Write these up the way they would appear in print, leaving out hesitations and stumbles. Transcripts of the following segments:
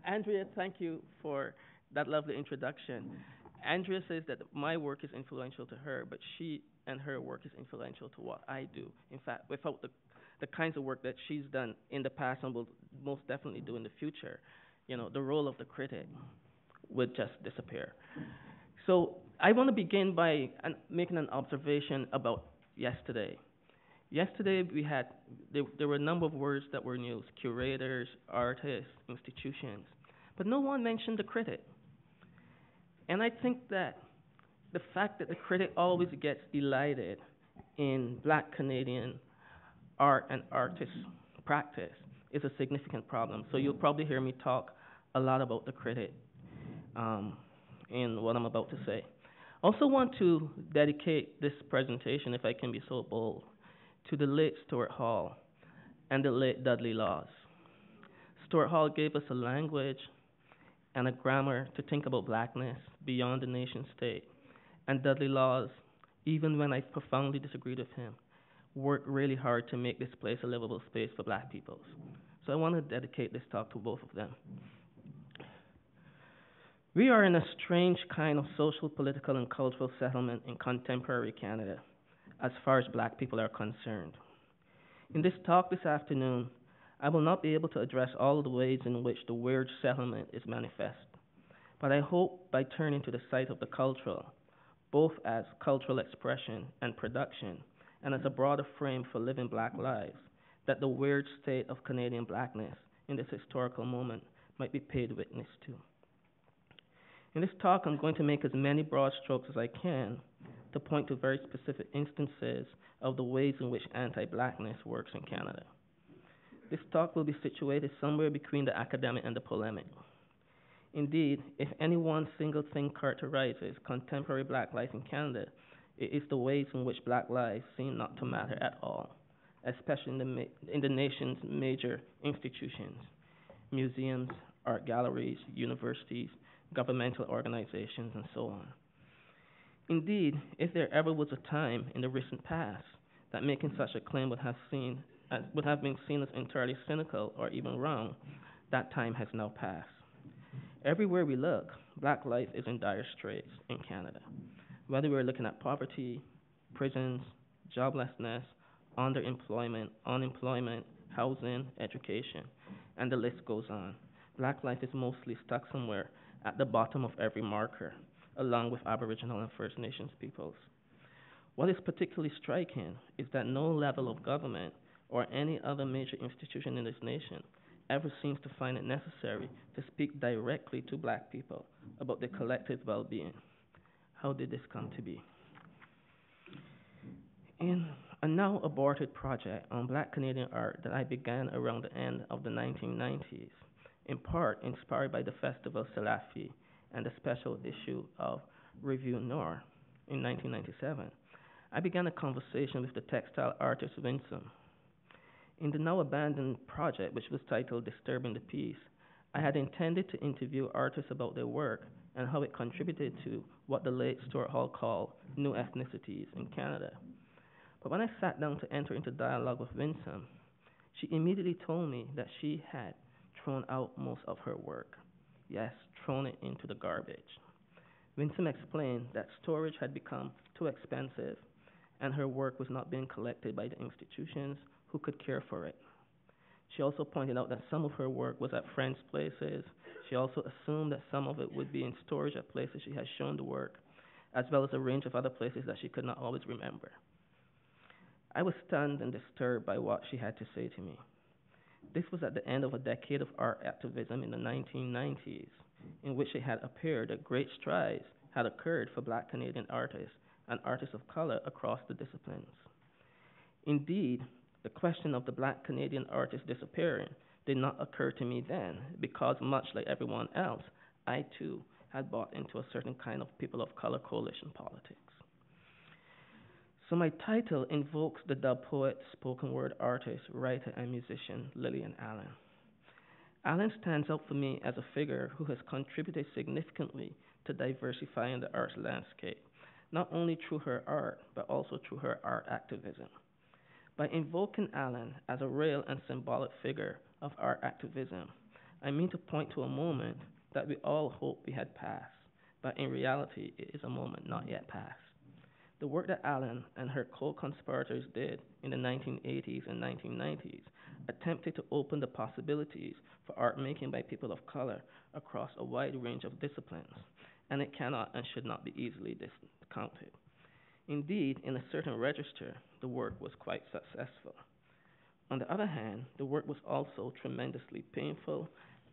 Andrea, thank you for that lovely introduction. Andrea says that my work is influential to her, but she and her work is influential to what I do. In fact, without the kinds of work that she's done in the past and will most definitely do in the future, the role of the critic would just disappear. So I want to begin by making an observation about yesterday. Yesterday there were a number of words that were used: curators, artists, institutions, but no one mentioned the critic. And I think that the fact that the critic always gets elided in Black Canadian art and artist practice is a significant problem. So you'll probably hear me talk a lot about the critic um, in what I'm about to say. I also want to dedicate this presentation, if I can be so bold, to the late Stuart Hall and the late Dudley Laws. Stuart Hall gave us a language and a grammar to think about blackness beyond the nation state. And Dudley Laws, even when I profoundly disagreed with him, worked really hard to make this place a livable space for black peoples. So I want to dedicate this talk to both of them. We are in a strange kind of social, political, and cultural settlement in contemporary Canada as far as black people are concerned. In this talk this afternoon, I will not be able to address all of the ways in which the weird settlement is manifest, but I hope by turning to the site of the cultural, both as cultural expression and production, and as a broader frame for living black lives, that the weird state of Canadian blackness in this historical moment might be paid witness to. In this talk, I'm going to make as many broad strokes as I can to point to very specific instances of the ways in which anti-blackness works in Canada. This talk will be situated somewhere between the academic and the polemic. Indeed, if any one single thing characterizes contemporary black life in Canada, it is the ways in which black lives seem not to matter at all, especially in the nation's major institutions: museums, art galleries, universities, governmental organizations, and so on. Indeed, if there ever was a time in the recent past that making such a claim would have been seen as entirely cynical or even wrong, that time has now passed. Everywhere we look, black life is in dire straits in Canada. Whether we're looking at poverty, prisons, joblessness, underemployment, unemployment, housing, education, and the list goes on. Black life is mostly stuck somewhere at the bottom of every marker, along with Aboriginal and First Nations peoples. What is particularly striking is that no level of government or any other major institution in this nation ever seems to find it necessary to speak directly to black people about their collective well-being. How did this come to be? In a now aborted project on black Canadian art that I began around the end of the 1990s, in part inspired by the Festival Salafi and the special issue of Revue Noir in 1997, I began a conversation with the textile artist Winsome. In the now abandoned project, which was titled Disturbing the Peace, I had intended to interview artists about their work and how it contributed to what the late Stuart Hall called new ethnicities in Canada. But when I sat down to enter into dialogue with Winsome, she immediately told me that she had thrown out most of her work. Yes, thrown it into the garbage. Winsome explained that storage had become too expensive and her work was not being collected by the institutions who could care for it. She also pointed out that some of her work was at friends' places. She also assumed that some of it would be in storage at places she had shown the work, as well as a range of other places that she could not always remember. I was stunned and disturbed by what she had to say to me. This was at the end of a decade of art activism in the 1990s, in which it had appeared that great strides had occurred for black Canadian artists and artists of color across the disciplines. Indeed, the question of the black Canadian artist disappearing did not occur to me then, because much like everyone else, I too had bought into a certain kind of people of color coalition politics. So my title invokes the dub poet, spoken word artist, writer, and musician Lillian Allen. Allen stands out for me as a figure who has contributed significantly to diversifying the arts landscape, not only through her art, but also through her art activism. By invoking Allen as a real and symbolic figure of art activism, I mean to point to a moment that we all hope we had passed, but in reality, it is a moment not yet passed. The work that Allen and her co-conspirators did in the 1980s and 1990s attempted to open the possibilities for art making by people of color across a wide range of disciplines, and it cannot and should not be easily discounted. Indeed, in a certain register, the work was quite successful. On the other hand, the work was also tremendously painful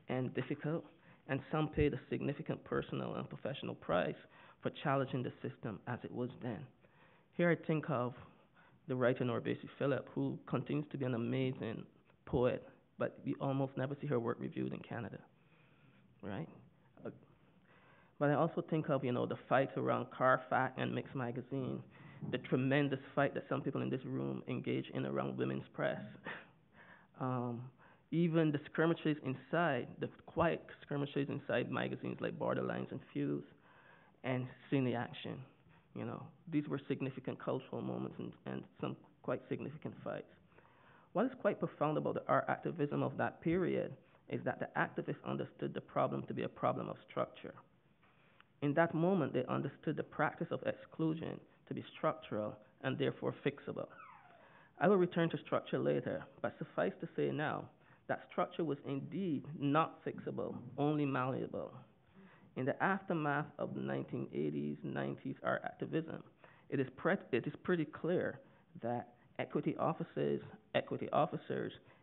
and difficult, and some paid a significant personal and professional price for challenging the system as it was then. Here I think of the writer Norbesi Philip, who continues to be an amazing poet, but we almost never see her work reviewed in Canada, right? Uh, But I also think of, the fight around Carfax and Mix Magazine, the tremendous fight that some people in this room engage in around women's press. um, Even the skirmishes inside, the quiet skirmishes inside magazines like Borderlines and Fuse and Cine Action. These were significant cultural moments and some quite significant fights. What is quite profound about the art activism of that period is that the activists understood the problem to be a problem of structure. In that moment, they understood the practice of exclusion to be structural and therefore fixable. I will return to structure later, but suffice to say now that structure was indeed not fixable, only malleable. In the aftermath of the 1980s, 90s art activism, it is pretty clear that equity officers,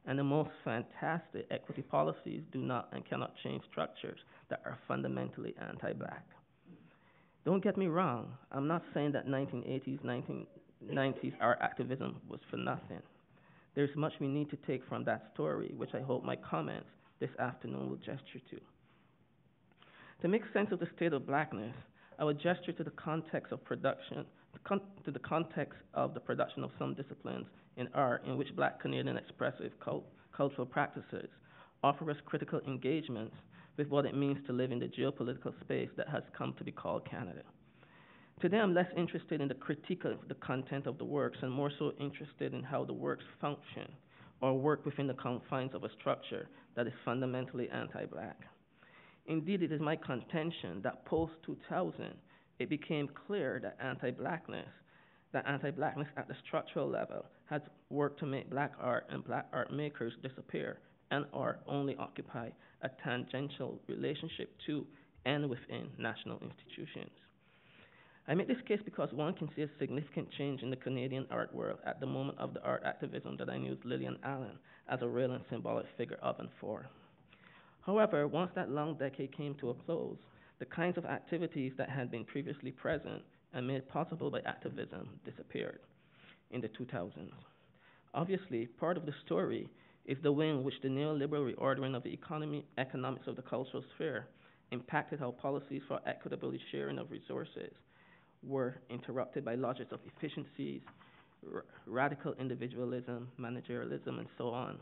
and the most fantastic equity policies do not and cannot change structures that are fundamentally anti-black. Don't get me wrong, I'm not saying that 1980s, 1990s art activism was for nothing. There's much we need to take from that story, which I hope my comments this afternoon will gesture to. To make sense of the state of blackness, I will gesture to the context of production, to the context of the production of some disciplines in art in which black Canadian expressive cultural practices offer us critical engagements with what it means to live in the geopolitical space that has come to be called Canada. Today, I'm less interested in the critique of the content of the works and more so interested in how the works function or work within the confines of a structure that is fundamentally anti-black. Indeed, it is my contention that post-2000, it became clear that anti-blackness at the structural level has worked to make black art and black art makers disappear and or only occupy a tangential relationship to and within national institutions. I make this case because one can see a significant change in the Canadian art world at the moment of the art activism that I knew Lillian Allen as a real and symbolic figure of and for. However, once that long decade came to a close, the kinds of activities that had been previously present and made possible by activism disappeared in the 2000s. Obviously, part of the story is the way in which the neoliberal reordering of the economics of the cultural sphere impacted how policies for equitable sharing of resources were interrupted by logics of efficiencies, radical individualism, managerialism, and so on.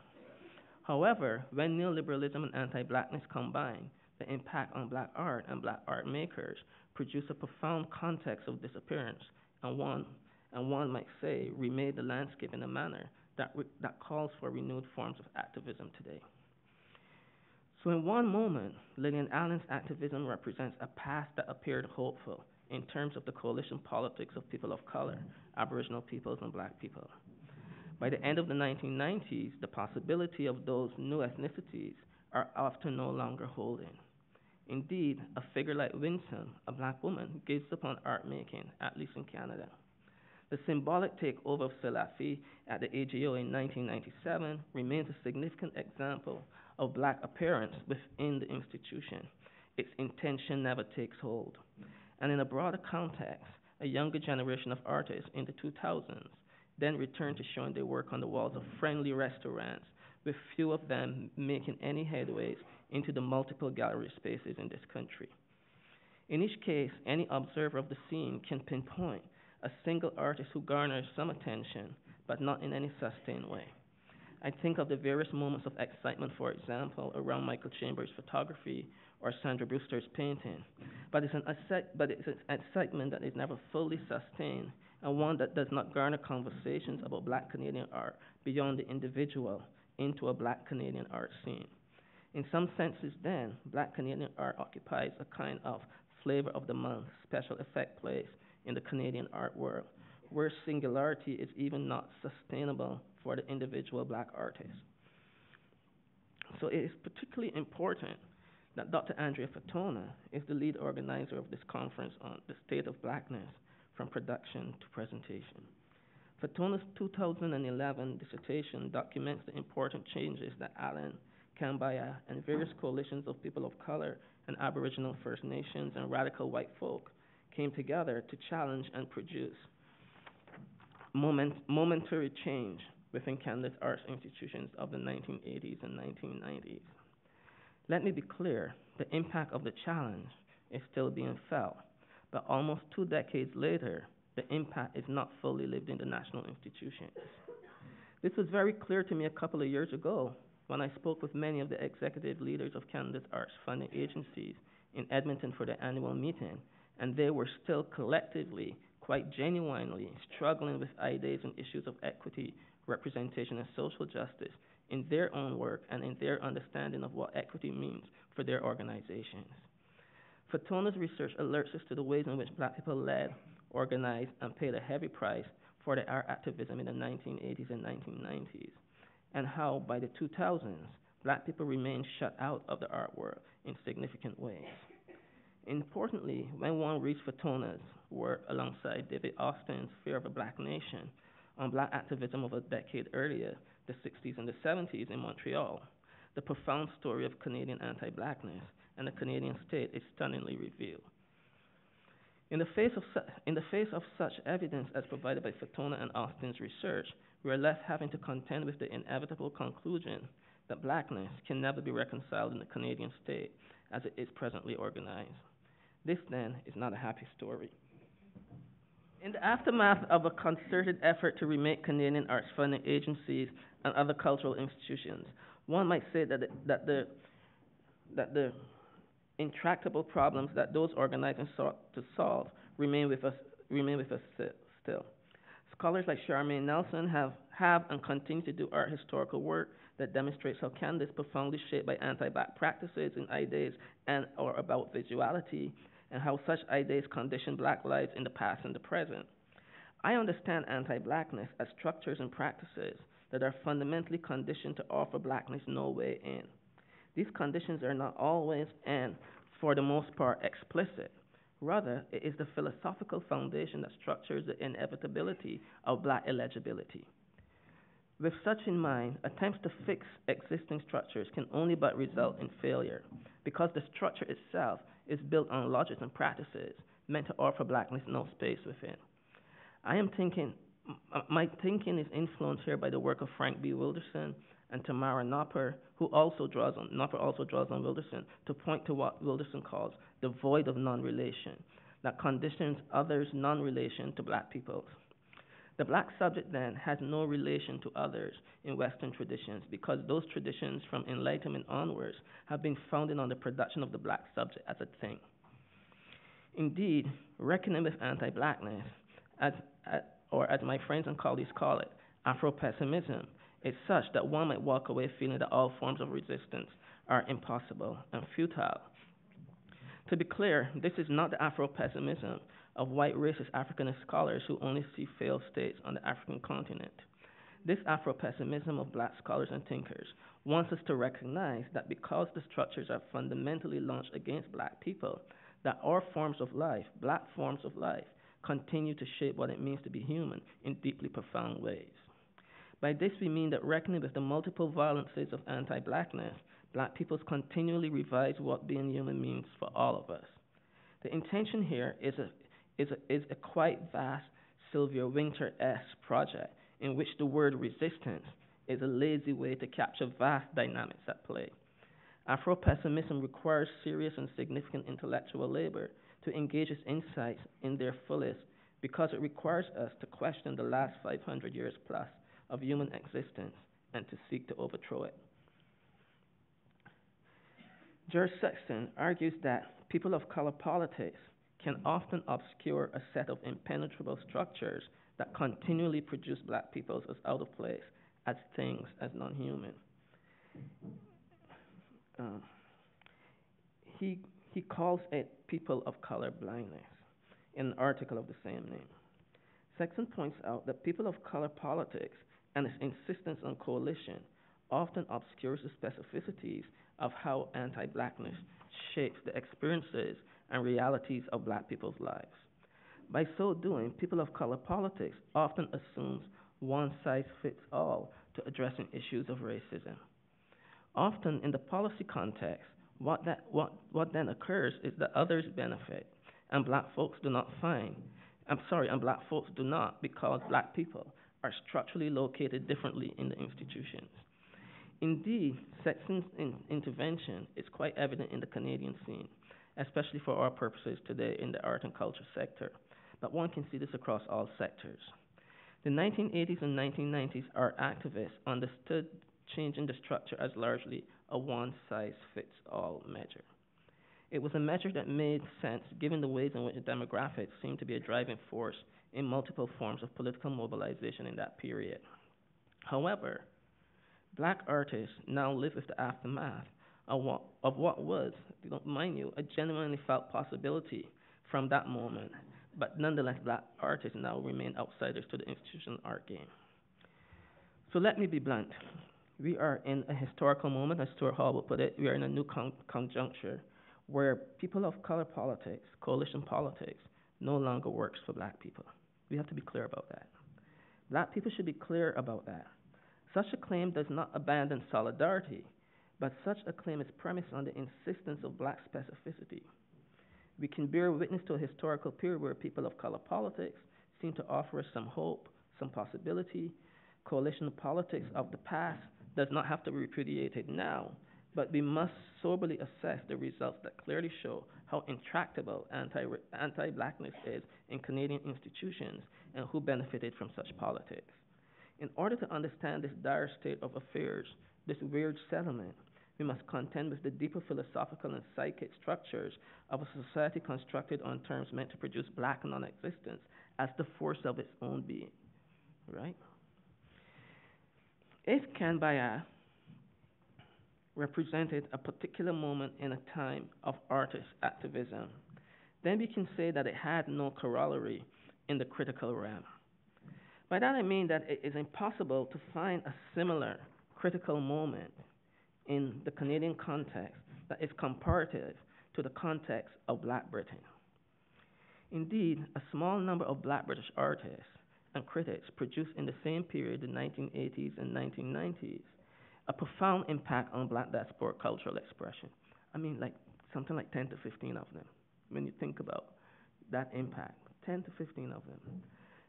However, when neoliberalism and anti-blackness combine, the impact on black art and black art makers produce a profound context of disappearance, and one might say remade the landscape in a manner that calls for renewed forms of activism today. So in one moment, Lillian Allen's activism represents a past that appeared hopeful in terms of the coalition politics of people of color, Aboriginal peoples, and black people. By the end of the 1990s, the possibility of those new ethnicities are often no longer holding. Indeed, a figure like Winsome, a black woman, gazed upon art making, at least in Canada. The symbolic takeover of Salafi at the AGO in 1997 remains a significant example of black appearance within the institution. Its intention never takes hold. And in a broader context, a younger generation of artists in the 2000s then returned to showing their work on the walls of friendly restaurants, with few of them making any headways into the multiple gallery spaces in this country. In each case, any observer of the scene can pinpoint a single artist who garners some attention, but not in any sustained way. I think of the various moments of excitement, for example, around Michael Chambers' photography or Sandra Brewster's painting, but it's an excitement that is never fully sustained and one that does not garner conversations about black Canadian art beyond the individual into a black Canadian art scene. In some senses, then, Black Canadian art occupies a kind of flavor of the month, special effect place in the Canadian art world, where singularity is even not sustainable for the individual Black artist. So it is particularly important that Dr. Andrea Fatona is the lead organizer of this conference on the State of Blackness from production to presentation. Fatona's 2011 dissertation documents the important changes that Alan Kambaya and various coalitions of people of color and Aboriginal First Nations and radical white folk came together to challenge and produce momentary change within Canada's arts institutions of the 1980s and 1990s. Let me be clear, the impact of the challenge is still being felt, but almost 2 decades later, the impact is not fully lived in the national institutions. This was very clear to me a couple of years ago when I spoke with many of the executive leaders of Canada's arts funding agencies in Edmonton for their annual meeting, and they were still collectively, quite genuinely, struggling with ideas and issues of equity, representation, and social justice in their own work and in their understanding of what equity means for their organizations. Fatona's research alerts us to the ways in which Black people led, organized, and paid a heavy price for their art activism in the 1980s and 1990s, and how by the 2000s, Black people remained shut out of the art world in significant ways. Importantly, when one reads Fatona's work alongside David Austin's Fear of a Black Nation on Black activism of a decade earlier, the 60s and the 70s in Montreal, the profound story of Canadian anti-Blackness and the Canadian state is stunningly revealed. In the face of such evidence as provided by Fatona and Austin's research, we are left having to contend with the inevitable conclusion that Blackness can never be reconciled in the Canadian state as it is presently organized. This, then, is not a happy story. In the aftermath of a concerted effort to remake Canadian arts funding agencies and other cultural institutions, one might say that the intractable problems that those organizing sought to solve remain with us still. Scholars like Charmaine Nelson have and continue to do art historical work that demonstrates how Canada is profoundly shaped by anti-Black practices and ideas and or about visuality, and how such ideas condition Black lives in the past and the present. I understand anti-Blackness as structures and practices that are fundamentally conditioned to offer Blackness no way in. These conditions are not always, and for the most part, explicit. Rather, it is the philosophical foundation that structures the inevitability of Black illegibility. With such in mind, attempts to fix existing structures can only but result in failure, because the structure itself is built on logics and practices meant to offer Blackness no space within. My thinking is influenced here by the work of Frank B. Wilderson and Tamara Nopper, who also draws on Wilderson to point to what Wilderson calls the void of non-relation that conditions others' non-relation to Black peoples. The Black subject, then, has no relation to others in Western traditions because those traditions from Enlightenment onwards have been founded on the production of the Black subject as a thing. Indeed, reckoning with anti-Blackness, or as my friends and colleagues call it, Afro-pessimism, is such that one might walk away feeling that all forms of resistance are impossible and futile. To be clear, this is not the Afro-pessimism of white racist Africanist scholars who only see failed states on the African continent. This Afro-pessimism of Black scholars and thinkers wants us to recognize that because the structures are fundamentally launched against Black people, that our forms of life, Black forms of life, continue to shape what it means to be human in deeply profound ways. By this we mean that reckoning with the multiple violences of anti-Blackness, Black peoples continually revise what being human means for all of us. The intention here is a quite vast Sylvia Wynter-esque project in which the word resistance is a lazy way to capture vast dynamics at play. Afro-pessimism requires serious and significant intellectual labor to engage its insights in their fullest because it requires us to question the last 500 years plus of human existence and to seek to overthrow it. George Sexton argues that people of color politics can often obscure a set of impenetrable structures that continually produce Black peoples as out of place, as things, as non-human. Uh, he, he calls it people of color blindness in an article of the same name. Sexton points out that people of color politics and its insistence on coalition often obscures the specificities of how anti-blackness shapes the experiences and realities of black people's lives. By so doing, people of color politics often assumes one size fits all to addressing issues of racism. Often in the policy context, what then occurs is that others benefit and black folks do not find, and black folks do not because black people are structurally located differently in the institutions. Indeed, Sexton's intervention is quite evident in the Canadian scene, especially for our purposes today in the art and culture sector, but one can see this across all sectors. The 1980s and 1990s art activists understood changing the structure as largely a one-size-fits-all measure. It was a measure that made sense given the ways in which demographics seemed to be a driving force in multiple forms of political mobilization in that period. However, black artists now live with the aftermath of what was, mind you, a genuinely felt possibility from that moment, but nonetheless, black artists now remain outsiders to the institutional art game. So let me be blunt. We are in a historical moment, as Stuart Hall would put it. We are in a new conjuncture where people of color politics, coalition politics, no longer works for black people. We have to be clear about that. Black people should be clear about that. Such a claim does not abandon solidarity, but such a claim is premised on the insistence of black specificity. We can bear witness to a historical period where people of color politics seem to offer us some hope, some possibility. Coalition politics of the past does not have to be repudiated now, but we must soberly assess the results that clearly show how intractable anti-blackness is in Canadian institutions and who benefited from such politics. In order to understand this dire state of affairs, this weird settlement, we must contend with the deeper philosophical and psychic structures of a society constructed on terms meant to produce black non-existence as the force of its own being, right? If Canbaya represented a particular moment in a time of artist activism, then we can say that it had no corollary in the critical realm. By that I mean that it is impossible to find a similar critical moment in the Canadian context that is comparative to the context of Black Britain. Indeed, a small number of Black British artists and critics produced in the same period, the 1980s and 1990s, a profound impact on Black diaspora cultural expression. I mean, like something like 10 to 15 of them, when you think about that impact, 10 to 15 of them.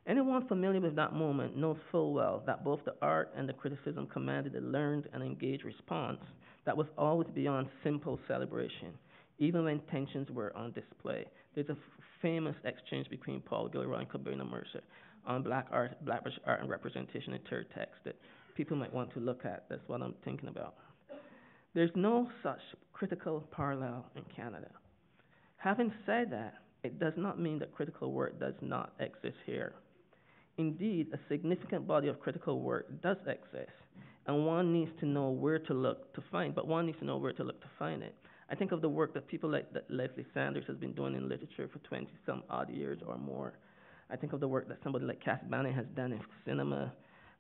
Anyone familiar with that moment knows full well that both the art and the criticism commanded a learned and engaged response that was always beyond simple celebration, even when tensions were on display. There's a famous exchange between Paul Gilroy and Cabina Mercer on Black British art and representation in third text that people might want to look at. That's what I'm thinking about. There's no such critical parallel in Canada. Having said that, it does not mean that critical work does not exist here. Indeed, a significant body of critical work does exist, and one needs to know where to look to find, but one needs to know where to look to find it. I think of the work that people like that Leslie Sanders has been doing in literature for 20-some odd years or more. I think of the work that somebody like Cass Bannon has done in cinema.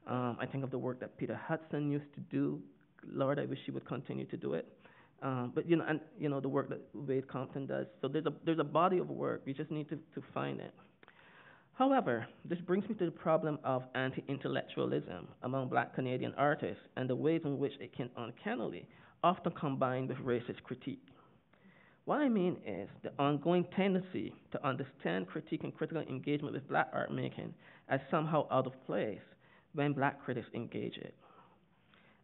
I think of the work that Peter Hudson used to do. Lord, I wish he would continue to do it. But the work that Wade Compton does. So there's a body of work. We just need to find it. However, this brings me to the problem of anti-intellectualism among Black Canadian artists and the ways in which it can uncannily often combine with racist critique. What I mean is the ongoing tendency to understand critique and critical engagement with Black art making as somehow out of place when Black critics engage it.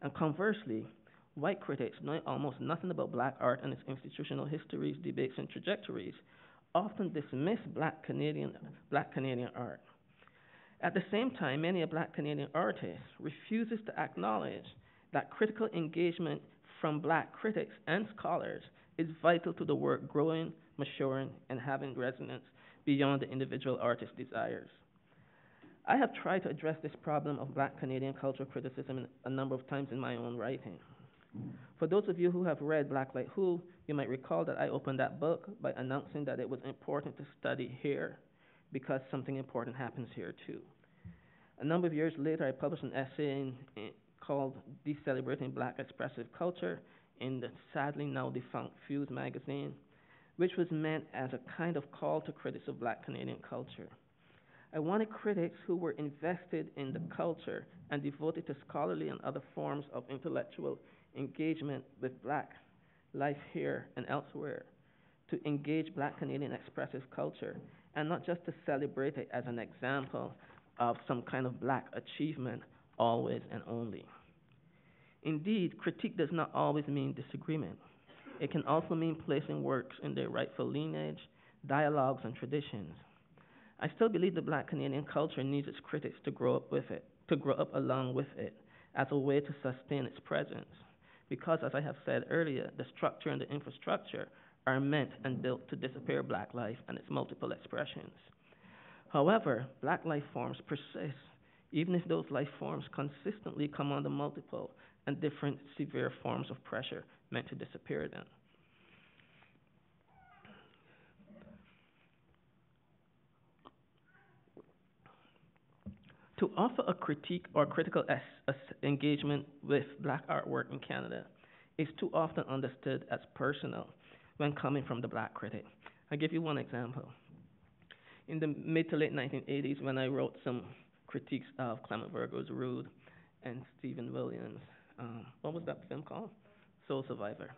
And conversely, white critics, knowing almost nothing about Black art and its institutional histories, debates, and trajectories, often dismiss Black Canadian art. At the same time, many a Black Canadian artist refuses to acknowledge that critical engagement from Black critics and scholars is vital to the work growing, maturing, and having resonance beyond the individual artist's desires. I have tried to address this problem of Black Canadian cultural criticism a number of times in my own writing. For those of you who have read Black Like Who, you might recall that I opened that book by announcing that it was important to study here because something important happens here too. A number of years later, I published an essay called Decelebrating Black Expressive Culture in the sadly now defunct Fuse magazine, which was meant as a kind of call to critics of Black Canadian culture. I wanted critics who were invested in the culture and devoted to scholarly and other forms of intellectual engagement with Black life here and elsewhere to engage Black Canadian expressive culture and not just to celebrate it as an example of some kind of Black achievement always and only. Indeed, critique does not always mean disagreement. It can also mean placing works in their rightful lineage, dialogues, and traditions. I still believe the Black Canadian culture needs its critics to grow up with it, to grow up along with it, as a way to sustain its presence. Because, as I have said earlier, the structure and the infrastructure are meant and built to disappear Black life and its multiple expressions. However, Black life forms persist, even if those life forms consistently come under multiple and different severe forms of pressure meant to disappear them. To offer a critique or critical engagement with Black artwork in Canada is too often understood as personal when coming from the Black critic. I'll give you one example. In the mid to late 1980s, when I wrote some critiques of Clement Virgo's Rude and Stephen Williams' what was that film called? Soul Survivor.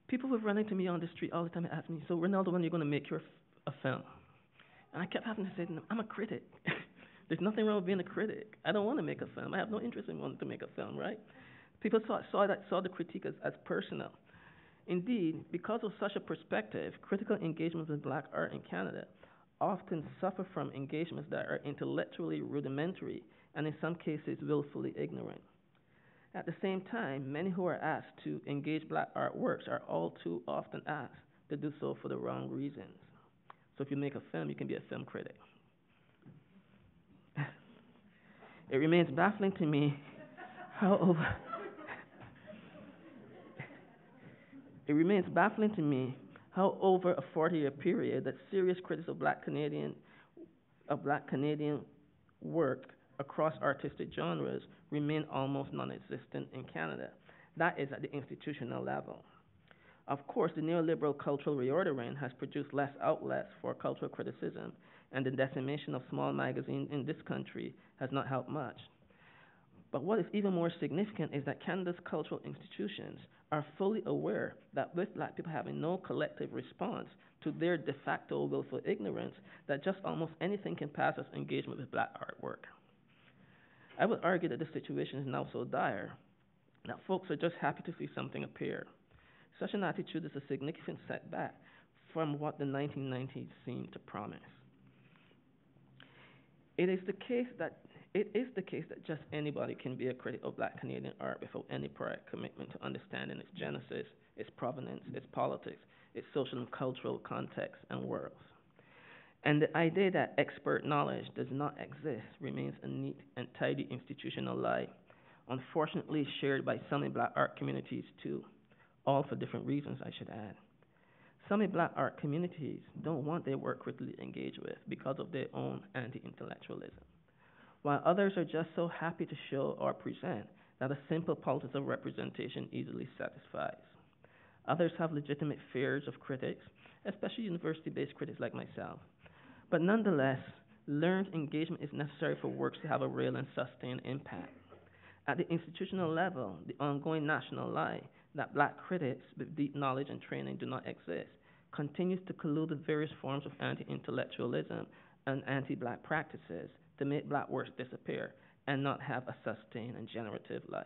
People were running to me on the street all the time and asking me, so Rinaldo, when are you going to make a film? And I kept having to say to them, I'm a critic. There's nothing wrong with being a critic. I don't want to make a film. I have no interest in wanting to make a film, right? People saw the critique as personal. Indeed, because of such a perspective, critical engagement with Black art in Canada often suffer from engagements that are intellectually rudimentary and in some cases willfully ignorant. At the same time, many who are asked to engage Black artworks are all too often asked to do so for the wrong reasons. So if you make a film, you can be a film critic. It remains baffling to me how over a 40-year period that serious critics of Black Canadian work across artistic genres remain almost non-existent in Canada. That is at the institutional level. Of course, the neoliberal cultural reordering has produced less outlets for cultural criticism, and the decimation of small magazines in this country has not helped much. But what is even more significant is that Canada's cultural institutions are fully aware that with Black people having no collective response to their de facto willful ignorance, that just almost anything can pass as engagement with Black artwork. I would argue that the situation is now so dire that folks are just happy to see something appear. Such an attitude is a significant setback from what the 1990s seemed to promise. It is the case that just anybody can be a critic of Black Canadian art without any prior commitment to understanding its genesis, its provenance, its politics, its social and cultural context and worlds. And the idea that expert knowledge does not exist remains a neat and tidy institutional lie, unfortunately shared by some Black art communities too, all for different reasons, I should add. Some Black art communities don't want their work critically engaged with because of their own anti-intellectualism, while others are just so happy to show or present that a simple politics of representation easily satisfies. Others have legitimate fears of critics, especially university-based critics like myself. But nonetheless, learned engagement is necessary for works to have a real and sustained impact. At the institutional level, the ongoing national lie that Black critics with deep knowledge and training do not exist continues to collude with various forms of anti-intellectualism and anti-Black practices to make Black works disappear and not have a sustained and generative life.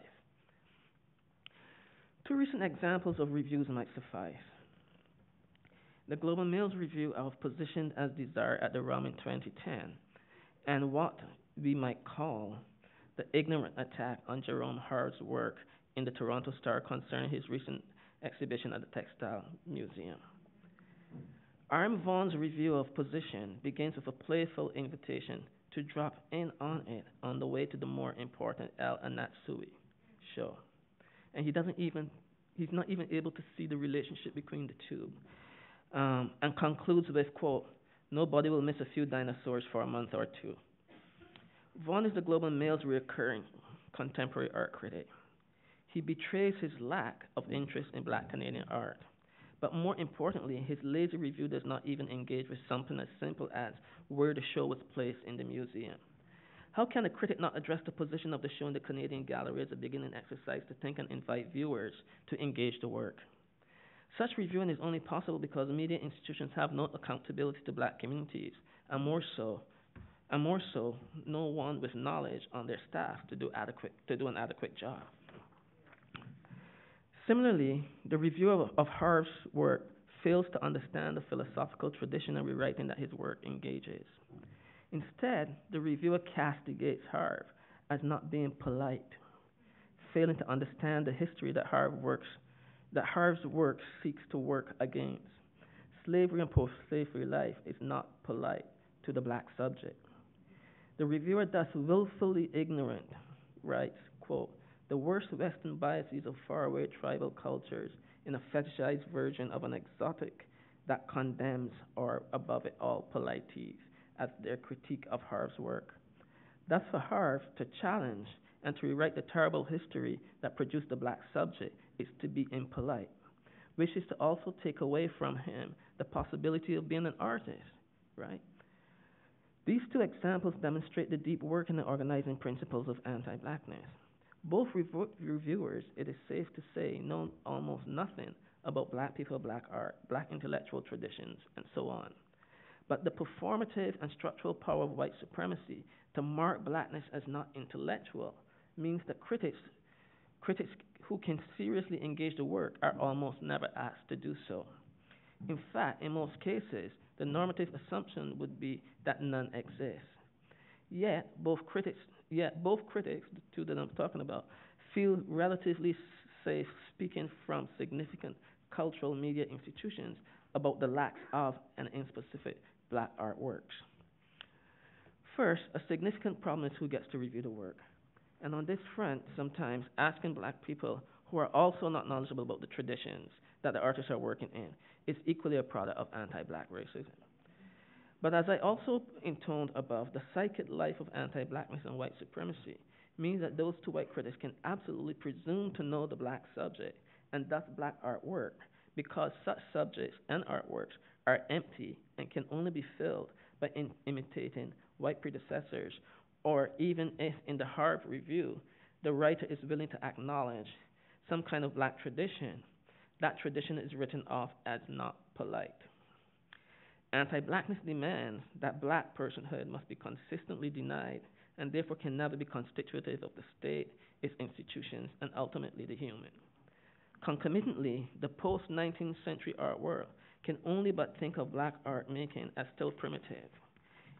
Two recent examples of reviews might suffice. The Global Mail's review of Positioned as Desire at the RUM in 2010, and what we might call the ignorant attack on Jerome Hard's work in the Toronto Star concerning his recent exhibition at the Textile Museum. R.M. Vaughan's review of Position begins with a playful invitation to drop in on it on the way to the more important El Anatsui show. and he's not even able to see the relationship between the two. And concludes with, quote, "Nobody will miss a few dinosaurs for a month or two." Vaughan is the Globe and Mail's recurring contemporary art critic. He betrays his lack of interest in Black Canadian art. But more importantly, his lazy review does not even engage with something as simple as where the show was placed in the museum. How can a critic not address the position of the show in the Canadian gallery as a beginning exercise to think and invite viewers to engage the work? Such reviewing is only possible because media institutions have no accountability to Black communities, and more so, no one with knowledge on their staff to do an adequate job. Similarly, the reviewer of Harv's work fails to understand the philosophical tradition and rewriting that his work engages. Instead, the reviewer castigates Harv as not being polite, failing to understand the history that Harv's work seeks to work against. Slavery and post-slavery life is not polite to the Black subject. The reviewer, thus willfully ignorant, writes, quote, "The worst Western biases of faraway tribal cultures in a fetishized version of an exotic that condemns, or above it all, polities as their critique of Harv's work. Thus for Harv to challenge and to rewrite the terrible history that produced the Black subject is to be impolite, which is to also take away from him the possibility of being an artist," right? These two examples demonstrate the deep working and organizing principles of anti-Blackness. Both reviewers, it is safe to say, know almost nothing about Black people, Black art, Black intellectual traditions, and so on. But the performative and structural power of white supremacy to mark Blackness as not intellectual means that critics who can seriously engage the work are almost never asked to do so. In fact, in most cases, the normative assumption would be that none exists. Yet both critics, the two that I'm talking about, feel relatively safe speaking from significant cultural media institutions about the lack of and in specific Black artworks. First, a significant problem is who gets to review the work. And on this front, sometimes asking Black people who are also not knowledgeable about the traditions that the artists are working in is equally a product of anti-Black racism. But as I also intoned above, the psychic life of anti-Blackness and white supremacy means that those two white critics can absolutely presume to know the Black subject and thus Black artwork, because such subjects and artworks are empty and can only be filled by imitating white predecessors, or even if in the Harv review, the writer is willing to acknowledge some kind of Black tradition, that tradition is written off as not polite. Anti-Blackness demands that Black personhood must be consistently denied and therefore can never be constitutive of the state, its institutions, and ultimately the human. Concomitantly, the post-19th century art world can only but think of Black art making as still primitive.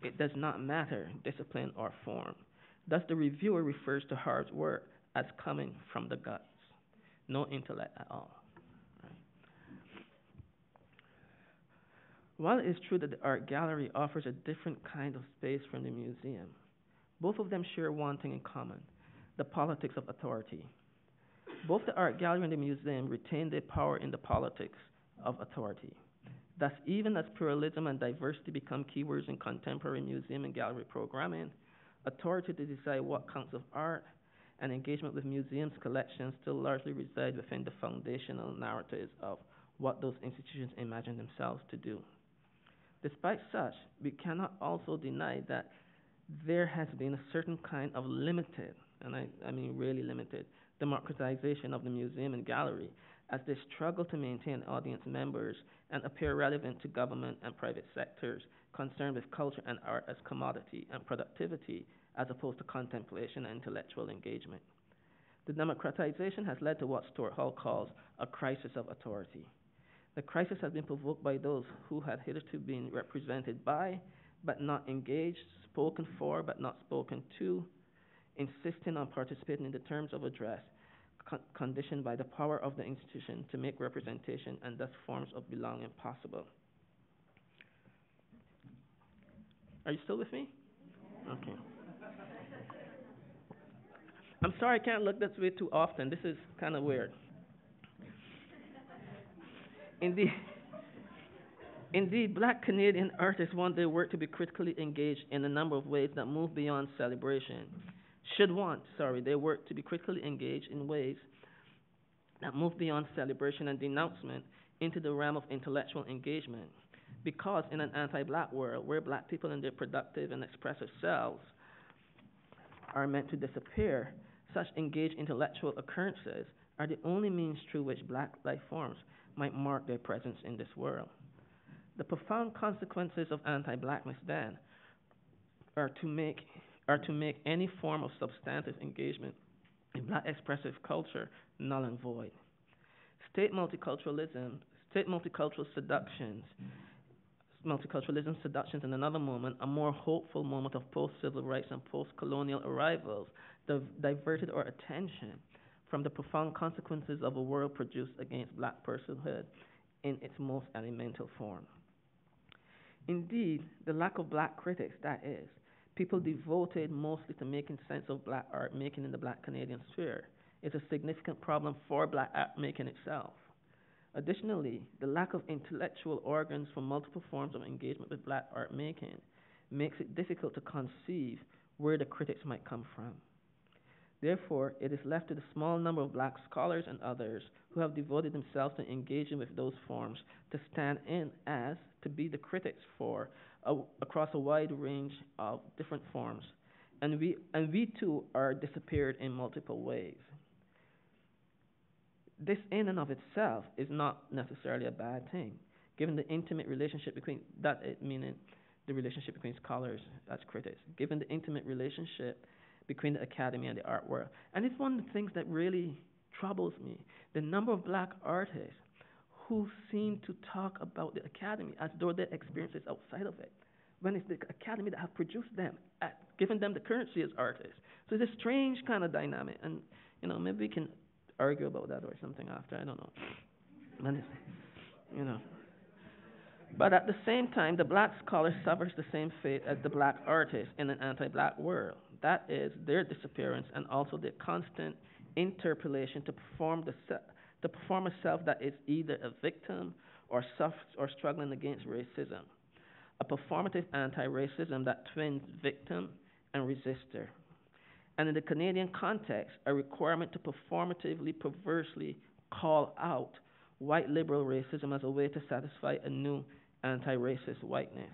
It does not matter discipline or form. Thus, the reviewer refers to Harv's work as coming from the guts, no intellect at all. While it is true that the art gallery offers a different kind of space from the museum, both of them share one thing in common: the politics of authority. Both the art gallery and the museum retain their power in the politics of authority. Thus, even as pluralism and diversity become keywords in contemporary museum and gallery programming, authority to decide what counts of art and engagement with museums' collections still largely reside within the foundational narratives of what those institutions imagine themselves to do. Despite such, we cannot also deny that there has been a certain kind of limited, and I mean really limited, democratization of the museum and gallery as they struggle to maintain audience members and appear relevant to government and private sectors concerned with culture and art as commodity and productivity as opposed to contemplation and intellectual engagement. The democratization has led to what Stuart Hall calls a crisis of authority. The crisis has been provoked by those who had hitherto been represented by, but not engaged, spoken for, but not spoken to, insisting on participating in the terms of address, conditioned by the power of the institution to make representation and thus forms of belonging possible. Are you still with me? Okay. I'm sorry I can't look this way too often. This is kind of weird. Indeed, indeed, Black Canadian artists want their work to be critically engaged in a number of ways that move beyond celebration. Their work to be critically engaged in ways that move beyond celebration and denouncement into the realm of intellectual engagement. Because in an anti-black world where black people and their productive and expressive selves are meant to disappear, such engaged intellectual occurrences are the only means through which black life forms might mark their presence in this world. The profound consequences of anti-blackness then are to make any form of substantive engagement in black expressive culture null and void. State multiculturalism, state multiculturalism seductions in another moment, a more hopeful moment of post-civil rights and post-colonial arrivals, diverted our attention from the profound consequences of a world produced against black personhood in its most elemental form. Indeed, the lack of black critics, that is, people devoted mostly to making sense of black art making in the black Canadian sphere, is a significant problem for black art making itself. Additionally, the lack of intellectual organs for multiple forms of engagement with black art making makes it difficult to conceive where the critics might come from. Therefore, it is left to the small number of black scholars and others who have devoted themselves to engaging with those forms to stand in as to be the critics for across a wide range of different forms, and we too are disappeared in multiple ways. This in and of itself is not necessarily a bad thing, given the intimate relationship between meaning the relationship between scholars as critics, given the intimate relationship between the academy and the art world. And it's one of the things that really troubles me, the number of black artists who seem to talk about the academy as though their experience is outside of it, when it's the academy that have produced them, given them the currency as artists. So it's a strange kind of dynamic, and maybe we can argue about that or something after. I don't know. And it's, you know. But at the same time, the black scholar suffers the same fate as the black artist in an anti-black world. That is their disappearance and also the constant interpolation to perform a self that is either a victim or struggling against racism. A performative anti-racism that twins victim and resistor. And in the Canadian context, a requirement to performatively, perversely call out white liberal racism as a way to satisfy a new anti-racist whiteness,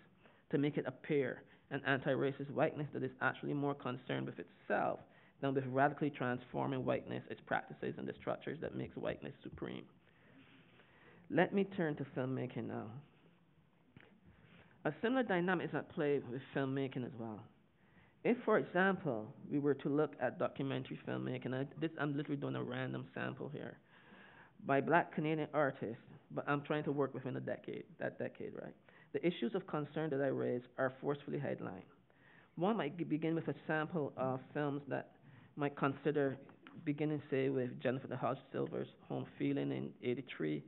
to make it appear an anti-racist whiteness that is actually more concerned with itself than with radically transforming whiteness, its practices, and the structures that makes whiteness supreme. Let me turn to filmmaking now. A similar dynamic is at play with filmmaking as well. If, for example, we were to look at documentary filmmaking, I'm literally doing a random sample here, by black Canadian artists, but I'm trying to work within that decade, right? The issues of concern that I raise are forcefully headlined. One might begin with a sample of films that might consider beginning, say, with Jennifer the Hodge Silver's Home Feeling in '83,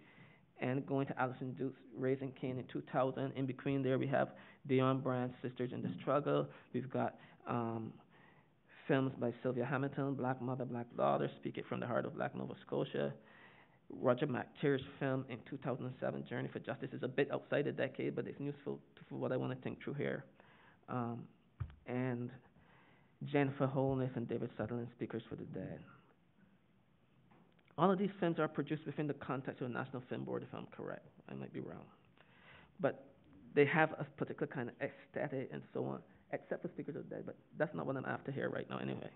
and going to Alison Duke's Raising Cain in 2000. In between there, we have Dionne Brand's Sisters in the Struggle. We've got films by Sylvia Hamilton, Black Mother, Black Daughter, Speak It from the Heart of Black Nova Scotia. Roger McTeer's film in 2007, Journey for Justice, is a bit outside the decade, but it's useful for what I want to think through here. And Jennifer Holness and David Sutherland, Speakers for the Dead. All of these films are produced within the context of the National Film Board, if I'm correct. I might be wrong. But they have a particular kind of aesthetic and so on, except for Speakers of the Dead, but that's not what I'm after here right now anyway.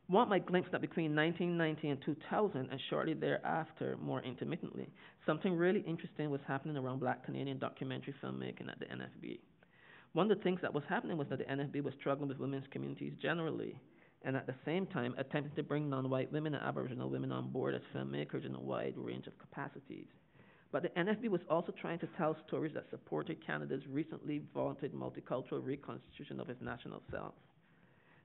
One might glimpse that between 1990 and 2000, and shortly thereafter, more intermittently, something really interesting was happening around black Canadian documentary filmmaking at the NFB. One of the things that was happening was that the NFB was struggling with women's communities generally, and at the same time attempting to bring non-white women and Aboriginal women on board as filmmakers in a wide range of capacities. But the NFB was also trying to tell stories that supported Canada's recently vaunted multicultural reconstitution of its national self.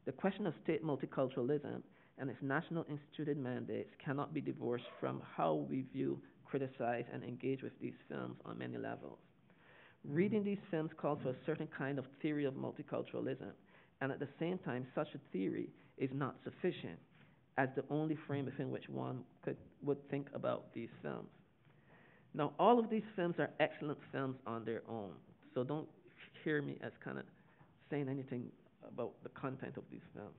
The question of state multiculturalism and its national instituted mandates cannot be divorced from how we view, criticize, and engage with these films on many levels. Reading these films calls for a certain kind of theory of multiculturalism, and at the same time, such a theory is not sufficient. as the only frame within which one would think about these films. Now, all of these films are excellent films on their own, so don't hear me as kind of saying anything about the content of these films.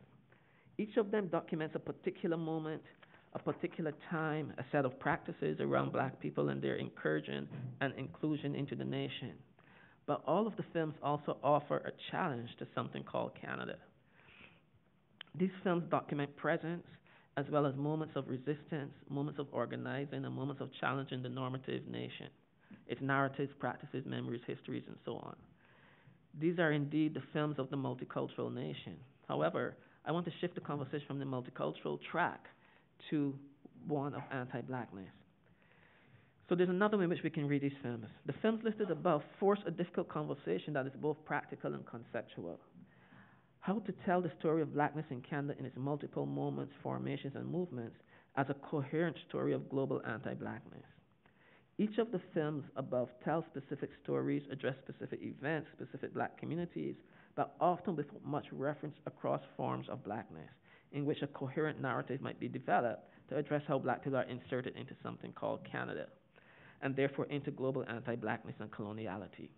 Each of them documents a particular moment, a particular time, a set of practices around black people and their incursion and inclusion into the nation. But all of the films also offer a challenge to something called Canada. These films document presence as well as moments of resistance, moments of organizing, and moments of challenging the normative nation, its narratives, practices, memories, histories, and so on. These are indeed the films of the multicultural nation. However, I want to shift the conversation from the multicultural track to one of anti-blackness. So there's another way in which we can read these films. The films listed above force a difficult conversation that is both practical and conceptual. How to tell the story of blackness in Canada in its multiple moments, formations, and movements as a coherent story of global anti-blackness. Each of the films above tells specific stories, address specific events, specific black communities, but often with much reference across forms of blackness, in which a coherent narrative might be developed to address how black people are inserted into something called Canada, and therefore into global anti-blackness and coloniality.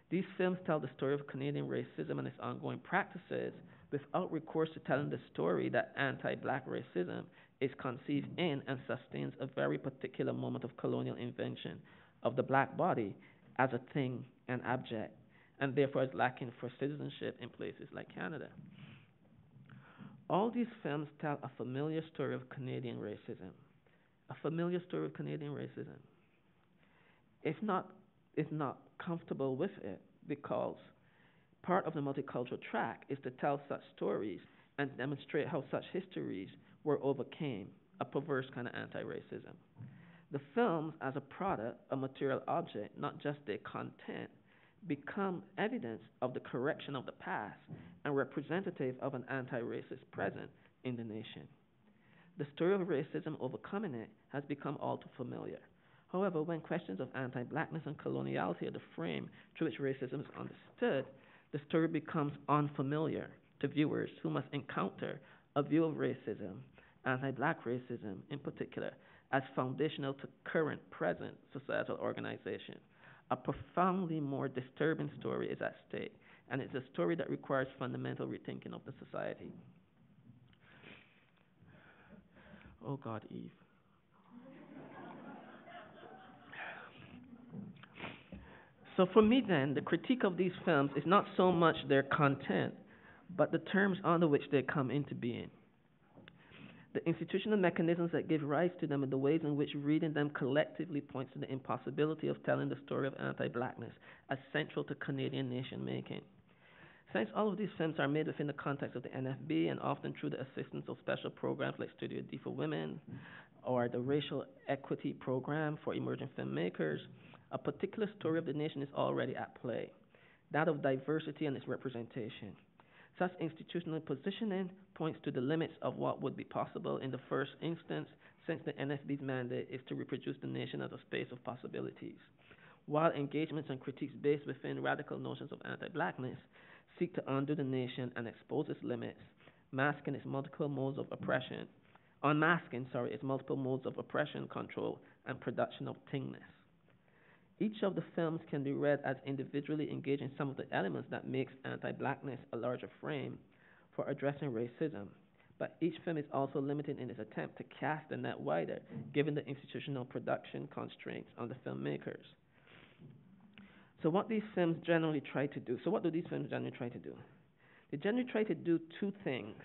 These films tell the story of Canadian racism and its ongoing practices without recourse to telling the story that anti-black racism is conceived in and sustains a very particular moment of colonial invention of the black body as a thing and object, and therefore is lacking for citizenship in places like Canada. All these films tell a familiar story of Canadian racism, a familiar story of Canadian racism. If not comfortable with it, because part of the multicultural track is to tell such stories and demonstrate how such histories were overcame, a perverse kind of anti-racism. The films, as a product, a material object, not just their content, become evidence of the correction of the past and representative of an anti-racist present in the nation. The story of racism overcoming it has become all too familiar. However, when questions of anti-blackness and coloniality are the frame through which racism is understood, the story becomes unfamiliar to viewers who must encounter a view of racism, anti-black racism in particular, as foundational to current, present societal organization. A profoundly more disturbing story is at stake, and it's a story that requires fundamental rethinking of the society. Oh God, Eve. So for me then, the critique of these films is not so much their content, but the terms under which they come into being. The institutional mechanisms that give rise to them and the ways in which reading them collectively points to the impossibility of telling the story of anti-blackness as central to Canadian nation-making. Since all of these films are made within the context of the NFB and often through the assistance of special programs like Studio D for Women or the Racial Equity Program for Emerging Filmmakers, a particular story of the nation is already at play, that of diversity and its representation. Such institutional positioning points to the limits of what would be possible in the first instance, since the NFB's mandate is to reproduce the nation as a space of possibilities, while engagements and critiques based within radical notions of anti-blackness seek to undo the nation and expose its limits, unmasking its multiple modes of oppression, control, and production of thingness. Each of the films can be read as individually engaging some of the elements that makes anti-blackness a larger frame for addressing racism, but each film is also limited in its attempt to cast the net wider, given the institutional production constraints on the filmmakers. So what do these films generally try to do? They generally try to do two things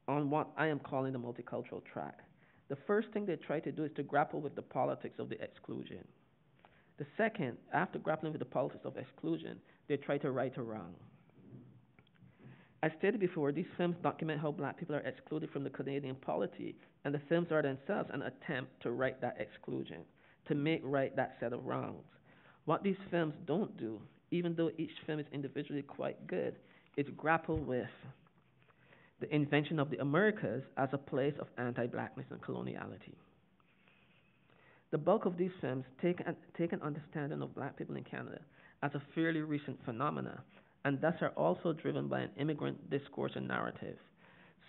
on what I am calling the multicultural track. The first thing they try to do is to grapple with the politics of the exclusion. The second, after grappling with the politics of exclusion, they try to right a wrong. As stated before, these films document how black people are excluded from the Canadian polity, and the films are themselves an attempt to right that exclusion, to make right that set of wrongs. What these films don't do, even though each film is individually quite good, is grapple with the invention of the Americas as a place of anti-blackness and coloniality. The bulk of these films take an understanding of black people in Canada as a fairly recent phenomena, and thus are also driven by an immigrant discourse and narrative.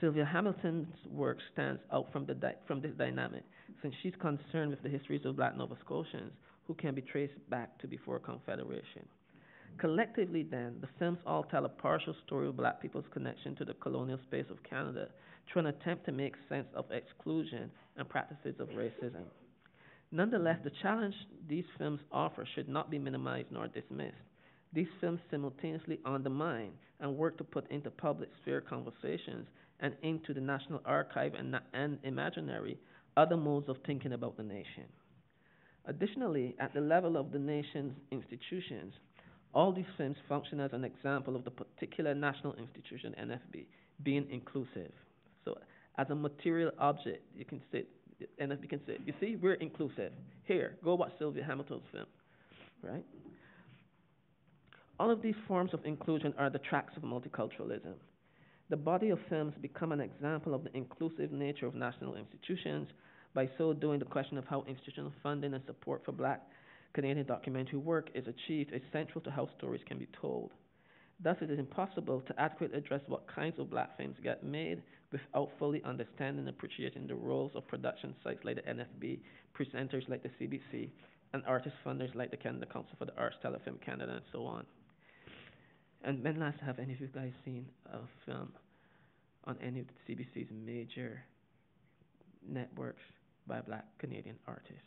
Sylvia Hamilton's work stands out from this dynamic, since she's concerned with the histories of Black Nova Scotians who can be traced back to before Confederation. Collectively, then, the films all tell a partial story of Black people's connection to the colonial space of Canada through an attempt to make sense of exclusion and practices of racism. Nonetheless, the challenge these films offer should not be minimized nor dismissed. These films simultaneously undermine and work to put into public sphere conversations and into the National Archive and imaginary other modes of thinking about the nation. Additionally, at the level of the nation's institutions, all these films function as an example of the particular national institution, NFB, being inclusive. So, as a material object, you can say, NFB can say, you see, we're inclusive. Here, go watch Sylvia Hamilton's film, right? All of these forms of inclusion are the tracks of multiculturalism. The body of films become an example of the inclusive nature of national institutions. By so doing, the question of how institutional funding and support for Black Canadian documentary work is achieved is central to how stories can be told. Thus, it is impossible to adequately address what kinds of Black films get made without fully understanding and appreciating the roles of production sites like the NFB, presenters like the CBC, and artist funders like the Canada Council for the Arts, Telefilm Canada, and so on. And when last have any of you guys seen a film on any of the CBC's major networks by Black Canadian artists?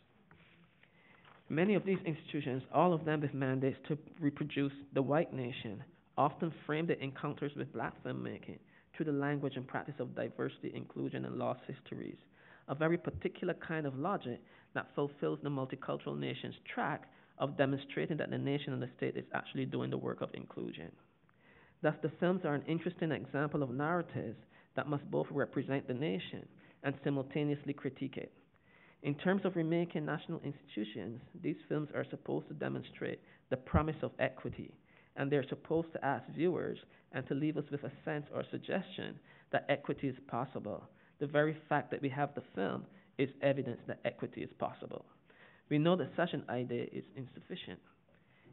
Many of these institutions, all of them with mandates to reproduce the white nation, often frame their encounters with Black filmmaking through the language and practice of diversity, inclusion, and lost histories, a very particular kind of logic that fulfills the multicultural nation's track of demonstrating that the nation and the state is actually doing the work of inclusion. Thus, the films are an interesting example of narratives that must both represent the nation and simultaneously critique it. In terms of remaking national institutions, these films are supposed to demonstrate the promise of equity, and they're supposed to ask viewers and to leave us with a sense or suggestion that equity is possible. The very fact that we have the film is evidence that equity is possible. We know that such an idea is insufficient.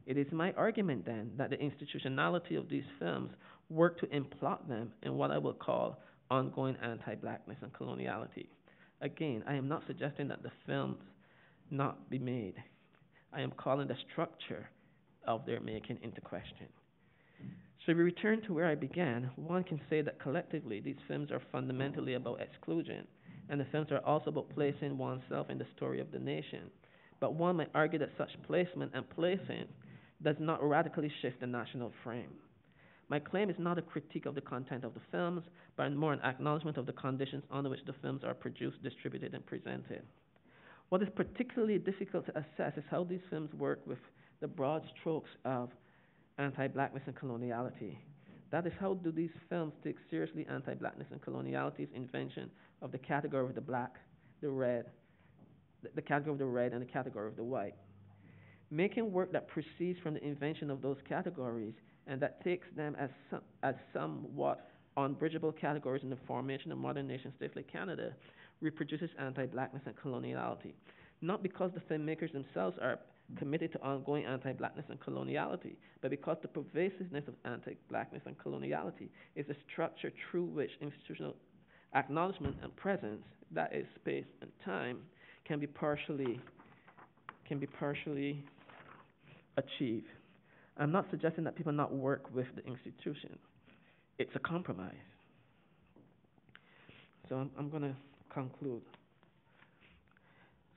It is my argument then that the institutionality of these films work to implant them in what I will call ongoing anti-Blackness and coloniality. Again, I am not suggesting that the films not be made. I am calling the structure of their making into question. So we return to where I began. One can say that collectively these films are fundamentally about exclusion, and the films are also about placing oneself in the story of the nation. But one might argue that such placement and placing does not radically shift the national frame. My claim is not a critique of the content of the films, but more an acknowledgement of the conditions under which the films are produced, distributed, and presented. What is particularly difficult to assess is how these films work with the broad strokes of anti-Blackness and coloniality. That is, how do these films take seriously anti-Blackness and coloniality's invention of the category of the black, the red, the category of the red, and the category of the white? Making work that proceeds from the invention of those categories and that takes them as somewhat unbridgeable categories in the formation of modern nation states like Canada reproduces anti-Blackness and coloniality. Not because the filmmakers themselves are committed to ongoing anti-Blackness and coloniality, but because the pervasiveness of anti-Blackness and coloniality is a structure through which institutional acknowledgement and presence, that is space and time, can be partially achieved. I'm not suggesting that people not work with the institution. It's a compromise. So I'm going to conclude.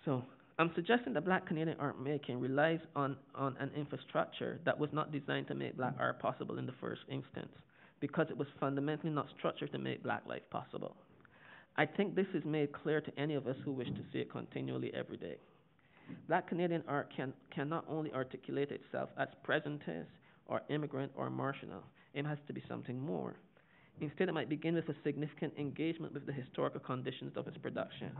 So I'm suggesting that Black Canadian art making relies on an infrastructure that was not designed to make Black art possible in the first instance, because it was fundamentally not structured to make Black life possible. I think this is made clear to any of us who wish to see it continually every day. Black Canadian art can not only articulate itself as presentist or immigrant or marginal. It has to be something more. Instead, it might begin with a significant engagement with the historical conditions of its production.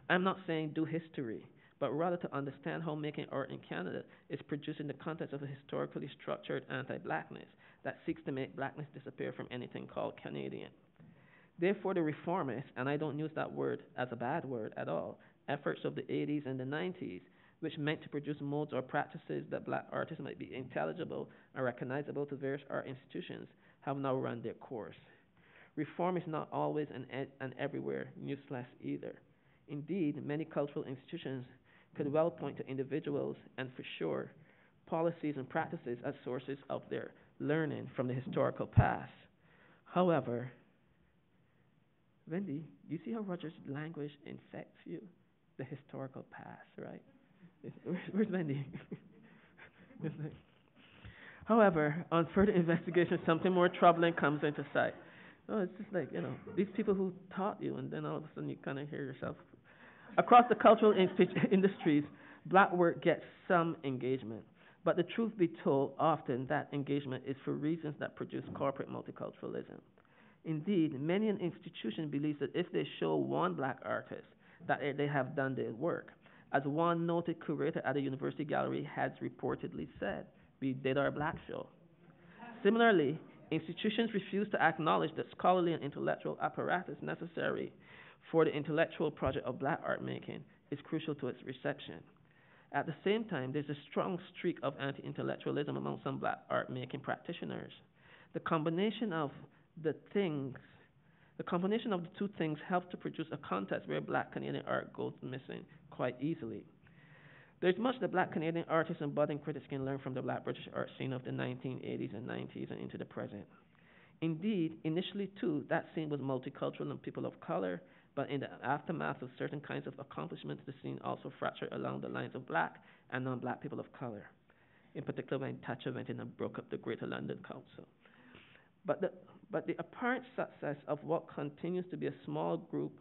I'm not saying do history, but rather to understand how making art in Canada is produced in the context of a historically structured anti-Blackness that seeks to make Blackness disappear from anything called Canadian. Therefore, the reformists, and I don't use that word as a bad word at all, efforts of the 80s and the 90s, which meant to produce modes or practices that Black artists might be intelligible and recognizable to various art institutions, have now run their course. Reform is not always and everywhere useless either. Indeed, many cultural institutions could well point to individuals and, for sure, policies and practices as sources of their learning from the historical past. However, Wendy, you see how Roger's language infects you? The historical past, right? Where's Wendy? However, on further investigation, something more troubling comes into sight. Oh, it's just like, these people who taught you, and then all of a sudden you kind of hear yourself. Across the cultural industries, black work gets some engagement. But the truth be told, often that engagement is for reasons that produce corporate multiculturalism. Indeed, many an institution believes that if they show one black artist, that they have done their work. As one noted curator at a university gallery has reportedly said, we did our black show. Similarly, institutions refuse to acknowledge the scholarly and intellectual apparatus necessary for the intellectual project of black art making is crucial to its reception. At the same time, there's a strong streak of anti-intellectualism among some black art making practitioners. The combination of the two things helps to produce a context where black Canadian art goes missing quite easily. There's much that black Canadian artists and budding critics can learn from the black British art scene of the 1980s and 90s and into the present. Indeed, initially too, that scene was multicultural and people of color, but in the aftermath of certain kinds of accomplishments, the scene also fractured along the lines of black and non-black people of color, in particular when Thatcher went in and broke up the Greater London Council. But the apparent success of what continues to be a small group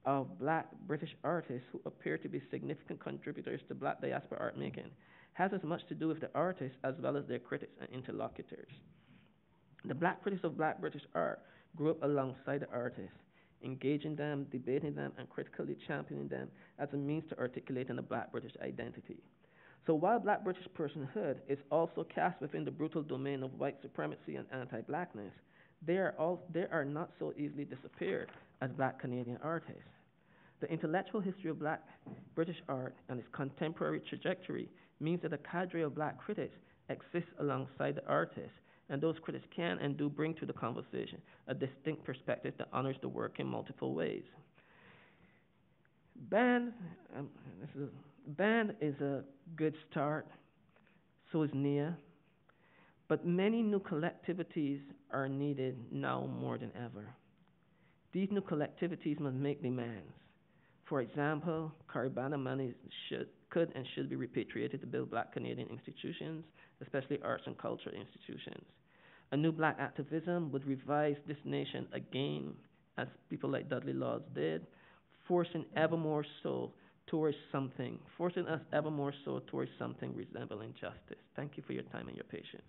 of black British artists who appear to be significant contributors to black diaspora art making has as much to do with the artists as well as their critics and interlocutors. The black critics of black British art grew up alongside the artists, engaging them, debating them, and critically championing them as a means to articulating a black British identity. So while black British personhood is also cast within the brutal domain of white supremacy and anti-blackness, they are not so easily disappeared as black Canadian artists. The intellectual history of black British art and its contemporary trajectory means that a cadre of black critics exists alongside the artists, and those critics can and do bring to the conversation a distinct perspective that honors the work in multiple ways. Band is a good start, so is NIA, but many new collectivities are needed now more than ever. These new collectivities must make demands. For example, Caribana money could and should be repatriated to build black Canadian institutions, especially arts and culture institutions. A new black activism would revise this nation again, as people like Dudley Laws did, forcing us ever more so towards something resembling justice. Thank you for your time and your patience.